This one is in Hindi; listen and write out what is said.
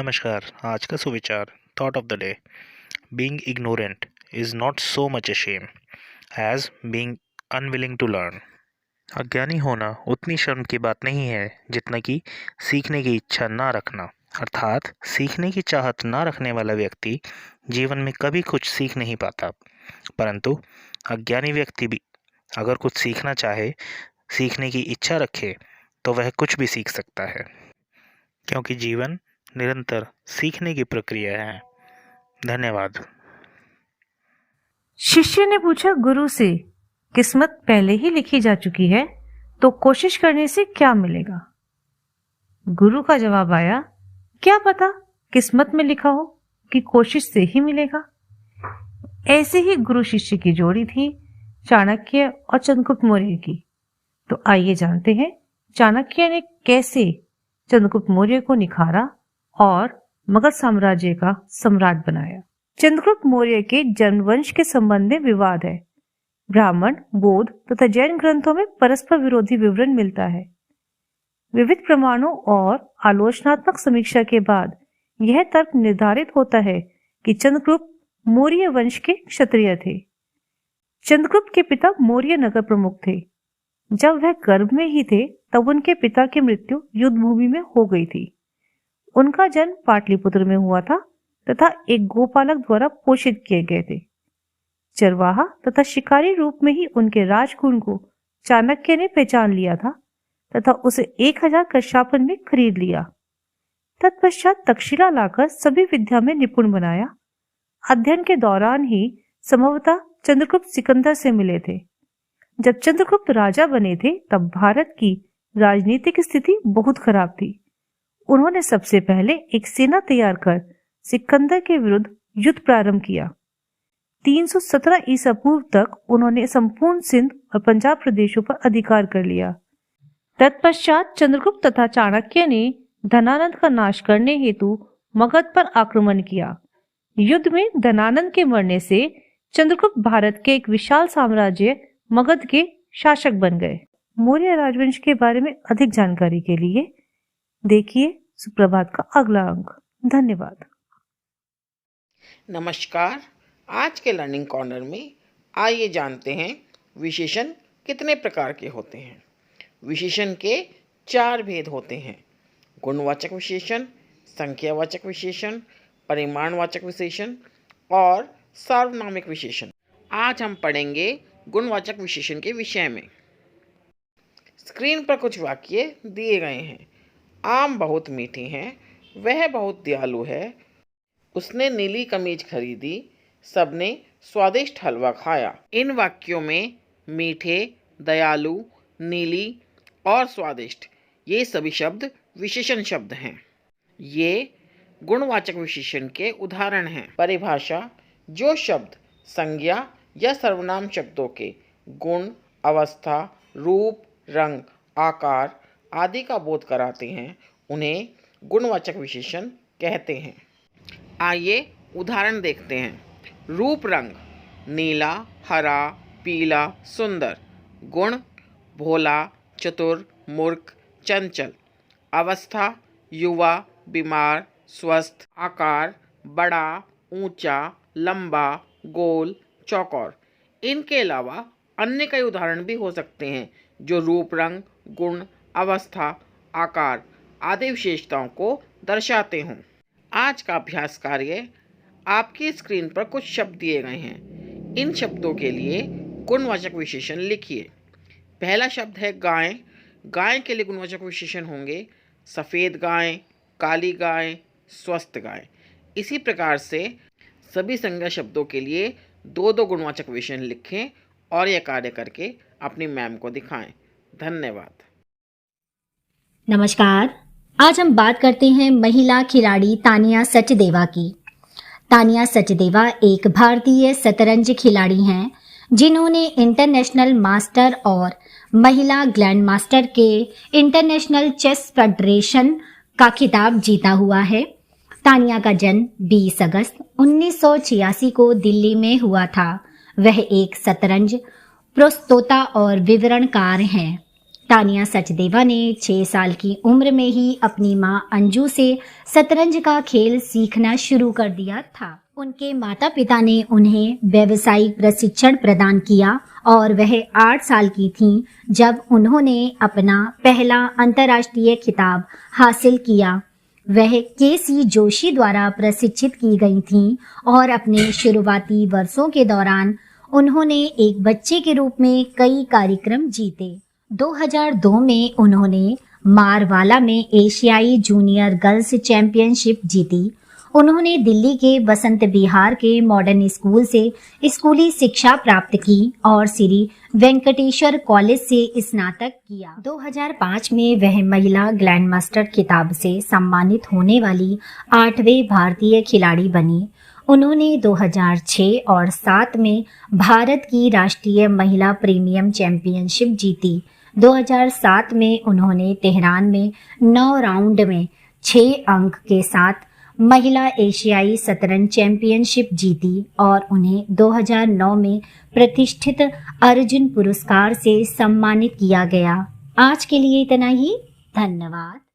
नमस्कार। आज का सुविचार thought of the day. Being ignorant is not so much a shame as being unwilling to learn. अज्ञानी होना उतनी शर्म की बात नहीं है जितना कि सीखने की इच्छा ना रखना। अर्थात सीखने की चाहत ना रखने वाला व्यक्ति जीवन में कभी कुछ सीख नहीं पाता, परंतु अज्ञानी व्यक्ति भी अगर कुछ सीखना चाहे, सीखने की इच्छा रखे, तो वह कुछ भी सीख सकता है, क्योंकि जीवन निरंतर सीखने की प्रक्रिया है। धन्यवाद। शिष्य ने पूछा गुरु से, किस्मत पहले ही लिखी जा चुकी है तो कोशिश करने से क्या मिलेगा? गुरु का जवाब आया, क्या पता किस्मत में लिखा हो कि कोशिश से ही मिलेगा। ऐसे ही गुरु शिष्य की जोड़ी थी, चाणक्य और चंद्रगुप्त मौर्य की। तो आइए जानते हैं चाणक्य ने कैसे चंद्रगुप्त मौर्य को निखारा और मगध साम्राज्य का सम्राट बनाया। चंद्रगुप्त मौर्य के जन्मवंश के संबंध में विवाद है। ब्राह्मण, बौद्ध तथा जैन ग्रंथों में परस्पर विरोधी विवरण मिलता है। विविध प्रमाणों और आलोचनात्मक समीक्षा के बाद यह तर्क निर्धारित होता है कि चंद्रगुप्त मौर्य वंश के क्षत्रिय थे। चंद्रगुप्त के पिता मौर्य नगर प्रमुख थे। जब वह गर्भ में ही थे तब उनके पिता की मृत्यु युद्ध भूमि में हो गई थी। उनका जन्म पाटलिपुत्र में हुआ था तथा एक गोपालक द्वारा पोषित किए गए थे। चरवाहा तथा शिकारी रूप में ही उनके राजगुण को चाणक्य ने पहचान लिया था तथा उसे 1000 कशापन में खरीद लिया। तत्पश्चात तक्षशिला लाकर सभी विद्या में निपुण बनाया। अध्ययन के दौरान ही संभवतः चंद्रगुप्त सिकंदर से मिले थे। जब चंद्रगुप्त राजा बने थे तब भारत की राजनीतिक स्थिति बहुत खराब थी। उन्होंने सबसे पहले एक सेना तैयार कर सिकंदर के विरुद्ध युद्ध प्रारंभ किया। 317 ईसा पूर्व तक उन्होंने संपूर्ण सिंध और पंजाब प्रदेशों पर अधिकार कर लिया। तत्पश्चात चंद्रगुप्त तथा चाणक्य ने धनानंद का नाश करने हेतु मगध पर आक्रमण किया। युद्ध में धनानंद के मरने से चंद्रगुप्त भारत के एक विशाल साम्राज्य मगध के शासक बन गए। मौर्य राजवंश के बारे में अधिक जानकारी के लिए देखिए सुप्रभात का अगला अंक। धन्यवाद। नमस्कार। आज के लर्निंग कॉर्नर में आइए जानते हैं विशेषण कितने प्रकार के होते हैं। विशेषण के 4 भेद होते हैं: गुणवाचक विशेषण, संख्यावाचक विशेषण, परिमाणवाचक विशेषण और सार्वनामिक विशेषण। आज हम पढ़ेंगे गुणवाचक विशेषण के विषय में। स्क्रीन पर कुछ वाक्य दिए गए हैं। आम बहुत मीठी हैं, वह बहुत दयालु है, उसने नीली कमीज खरीदी, सबने स्वादिष्ट हलवा खाया। इन वाक्यों में मीठे, दयालु, नीली और स्वादिष्ट ये सभी शब्द विशेषण शब्द हैं। ये गुणवाचक विशेषण के उदाहरण हैं। परिभाषा: जो शब्द संज्ञा या सर्वनाम शब्दों के गुण, अवस्था, रूप, रंग, आकार आदि का बोध कराते हैं उन्हें गुणवाचक विशेषण कहते हैं। आइए उदाहरण देखते हैं। रूप रंग: नीला, हरा, पीला, सुंदर। गुण: भोला, चतुर, मूर्ख, चंचल। अवस्था: युवा, बीमार, स्वस्थ। आकार: बड़ा, ऊंचा, लंबा, गोल, चौकोर। इनके अलावा अन्य कई उदाहरण भी हो सकते हैं जो रूप, रंग, गुण, अवस्था, आकार आदि विशेषताओं को दर्शाते हों। आज का अभ्यास कार्य: आपकी स्क्रीन पर कुछ शब्द दिए गए हैं। इन शब्दों के लिए गुणवाचक विशेषण लिखिए। पहला शब्द है गाय। गाय के लिए गुणवाचक विशेषण होंगे सफ़ेद गाय, काली गाय, स्वस्थ गाय। इसी प्रकार से सभी संज्ञा शब्दों के लिए 2-2 गुणवाचक विशेषण लिखें और यह कार्य करके अपनी मैम को दिखाएं। धन्यवाद। नमस्कार। आज हम बात करते हैं महिला खिलाड़ी तानिया सचदेवा की। तानिया सचदेवा एक भारतीय शतरंज खिलाड़ी हैं जिन्होंने इंटरनेशनल मास्टर और महिला ग्रैंड मास्टर के इंटरनेशनल चेस फेडरेशन का खिताब जीता हुआ है। तानिया का जन्म 20 अगस्त 1986 को दिल्ली में हुआ था। वह एक शतरंज प्रस्तोता और विवरणकार हैं। तानिया सचदेवा ने 6 साल की उम्र में ही अपनी मां अंजू से शतरंज का खेल सीखना शुरू कर दिया था। उनके माता पिता ने उन्हें व्यावसायिक प्रशिक्षण प्रदान किया और वह 8 साल की थीं जब उन्होंने अपना पहला अंतर्राष्ट्रीय खिताब हासिल किया। वह के.सी. जोशी द्वारा प्रशिक्षित की गई थीं और अपने शुरुआती वर्षों के दौरान उन्होंने एक बच्चे के रूप में कई कार्यक्रम जीते। 2002 में उन्होंने मारवाला में एशियाई जूनियर गर्ल्स चैंपियनशिप जीती। उन्होंने दिल्ली के बसंत विहार के मॉडर्न स्कूल से स्कूली शिक्षा प्राप्त की और श्री वेंकटेश्वर कॉलेज से स्नातक किया। 2005 में वह महिला ग्रैंड मास्टर खिताब से सम्मानित होने वाली 8वें भारतीय खिलाड़ी बनी। उन्होंने 2006 और 7 में भारत की राष्ट्रीय महिला प्रीमियम चैंपियनशिप जीती। 2007 में उन्होंने तेहरान में 9 राउंड में 6 अंक के साथ महिला एशियाई शतरंज चैंपियनशिप जीती और उन्हें 2009 में प्रतिष्ठित अर्जुन पुरस्कार से सम्मानित किया गया। आज के लिए इतना ही। धन्यवाद।